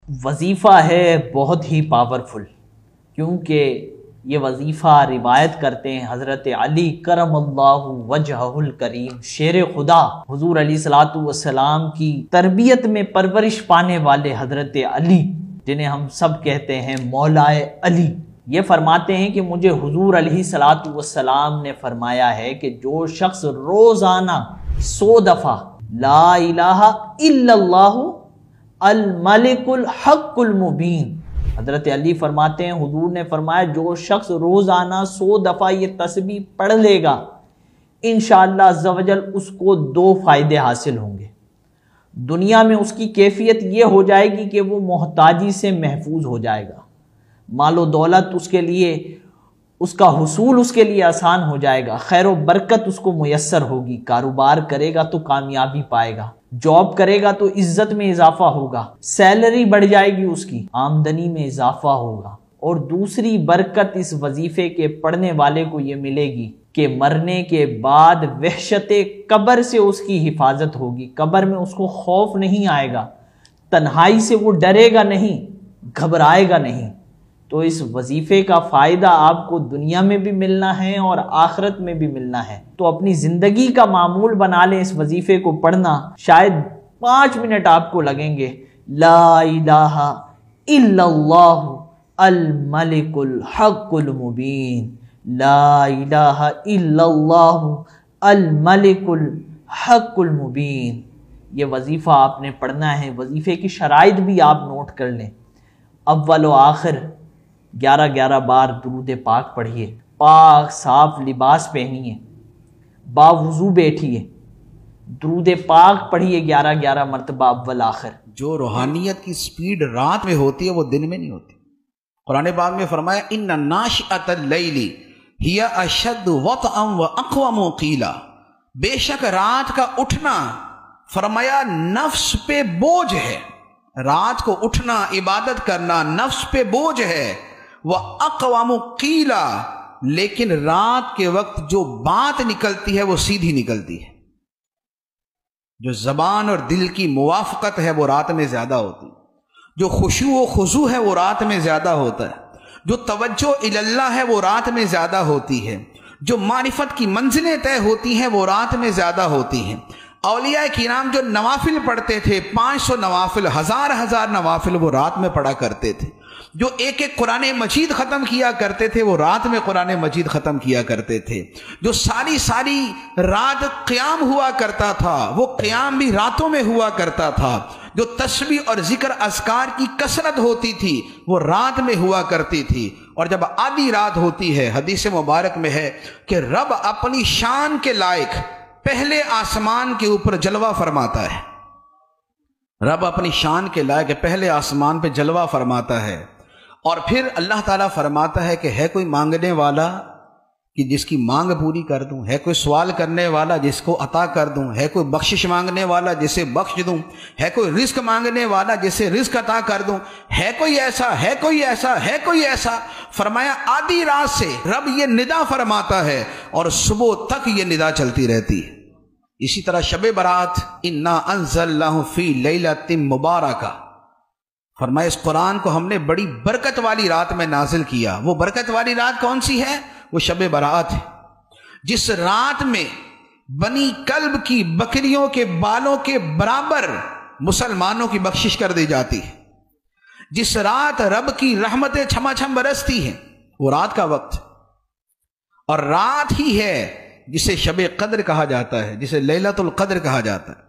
وظیفہ ہے بہت ہی پاورفل، کیونکہ یہ وظیفہ روایت کرتے ہیں حضرت علی کرم اللہ وجہہ الکریم، شیر خدا حضور علیہ الصلوۃ والسلام کی تربیت میں پرورش پانے والے حضرت علی، جنہیں ہم سب کہتے ہیں مولائے علی، یہ فرماتے ہیں کہ مجھے حضور علیہ الصلوۃ والسلام نے فرمایا ہے کہ جو شخص روزانہ 100 دفعہ لا الہ الا اللہ الملک الحق المبین، حضرت علی فرماتے ہیں حضور نے فرمایا جو شخص روزانہ 100 دفعہ یہ تسبیح پڑھ لے گا انشاءاللہ عز و جل اس کو 2 فائدے حاصل ہوں گے۔ دنیا میں اس کی کیفیت یہ ہو جائے گی کہ وہ محتاجی سے محفوظ ہو جائے گا، مال و دولت اس کے لیے، اس کا حصول اس کے لیے آسان ہو جائے گا، خیر و برکت اس کو میسر ہوگی، کاروبار کرے گا تو کامیابی پائے گا، جاب کرے گا تو عزت میں اضافہ ہوگا، سیلری بڑھ جائے گی، اس کی آمدنی میں اضافہ ہوگا۔ اور دوسری برکت اس وظیفے کے پڑھنے والے کو یہ ملے گی کہ مرنے کے بعد وحشت قبر سے اس کی حفاظت ہوگی، قبر میں اس کو خوف نہیں آئے گا، تنہائی سے وہ ڈرے گا نہیں، گھبرائے گا نہیں۔ تو اس وظیفے کا فائدہ آپ کو دنیا میں بھی ملنا ہے اور آخرت میں بھی ملنا ہے، تو اپنی زندگی کا معمول بنا لیں اس وظیفے کو پڑھنا، شاید 5 منٹ آپ کو لگیں گے۔ لا الہ الا اللہ الملک الحق المبین، لا الہ الا اللہ الملک الحق المبین، یہ وظیفہ آپ نے پڑھنا ہے۔ وظیفے کی شرائط بھی آپ نوٹ کر لیں، اول و آخر 11 بار درود پاک پڑھیے، پاک صاف لباس پہنیے، باوضو بیٹھیے، درود پاک پڑھیے 11 مرتبہ اول آخر۔ جو روحانیت کی سپیڈ رات میں ہوتی ہے وہ دن میں نہیں ہوتی۔ قرآن پاک میں فرمایا ان ناشئۃ اللیل ہی اشد وطئا واقوم قیلا، بے شک رات کا اٹھنا فرمایا نفس پہ بوجھ ہے، رات کو اٹھنا عبادت کرنا نفس پہ بوجھ ہے، وَأَقْوَمُ قِيلًا، لیکن رات کے وقت جو بات نکلتی ہے وہ سیدھی نکلتی ہے، جو زبان اور دل کی موافقت ہے وہ رات میں زیادہ ہوتی ہے، جو خشوع و خضوع ہے وہ رات میں زیادہ ہوتا ہے، جو توجہ اللہ ہے وہ رات میں زیادہ ہوتی ہے، جو معرفت کی منزلیں طے ہوتی ہیں وہ رات میں زیادہ ہوتی ہیں۔ اولیاء کرام جو نوافل پڑھتے تھے، 500 نوافل، 1000 نوافل وہ رات میں پڑھا کرتے تھے، جو ایک قرآن مجید ختم کیا کرتے تھے وہ رات میں قرآن مجید ختم کیا کرتے تھے، جو ساری رات قیام ہوا کرتا تھا وہ قیام بھی راتوں میں ہوا کرتا تھا، جو تسبیح اور ذکر اذکار کی کثرت ہوتی تھی وہ رات میں ہوا کرتی تھی۔ اور جب آدھی رات ہوتی ہے، حدیث مبارک میں ہے کہ رب اپنی شان کے لائق پہلے آسمان کے اوپر جلوہ فرماتا ہے، رب اپنی شان کے لائق پہلے آسمان پہ جلوہ فرماتا ہے، اور پھر اللہ تعالیٰ فرماتا ہے کہ ہے کوئی مانگنے والا کہ جس کی مانگ پوری کر دوں، ہے کوئی سوال کرنے والا جس کو عطا کر دوں، ہے کوئی بخشش مانگنے والا جسے بخش دوں، ہے کوئی رزق مانگنے والا جسے رزق عطا کر دوں، ہے کوئی ایسا، ہے کوئی ایسا، ہے کوئی ایسا۔ فرمایا آدھی رات سے رب یہ ندا فرماتا ہے اور صبح تک یہ ندا چلتی رہتی ہے۔ اسی طرح شب برات انا انزلناہ فی لیلۃ مبارکہ، فرمایا اس قرآن کو ہم نے بڑی برکت والی رات میں نازل کیا۔ وہ برکت والی رات کون سی ہے؟ وہ شب برات ہے، جس رات میں بنی کلب کی بکریوں کے بالوں کے برابر مسلمانوں کی بخشش کر دی جاتی ہے، جس رات رب کی رحمتیں چھما چھم برستی ہیں، وہ رات کا وقت، اور رات ہی ہے جسے شب قدر کہا جاتا ہے، جسے لیلۃ القدر کہا جاتا ہے۔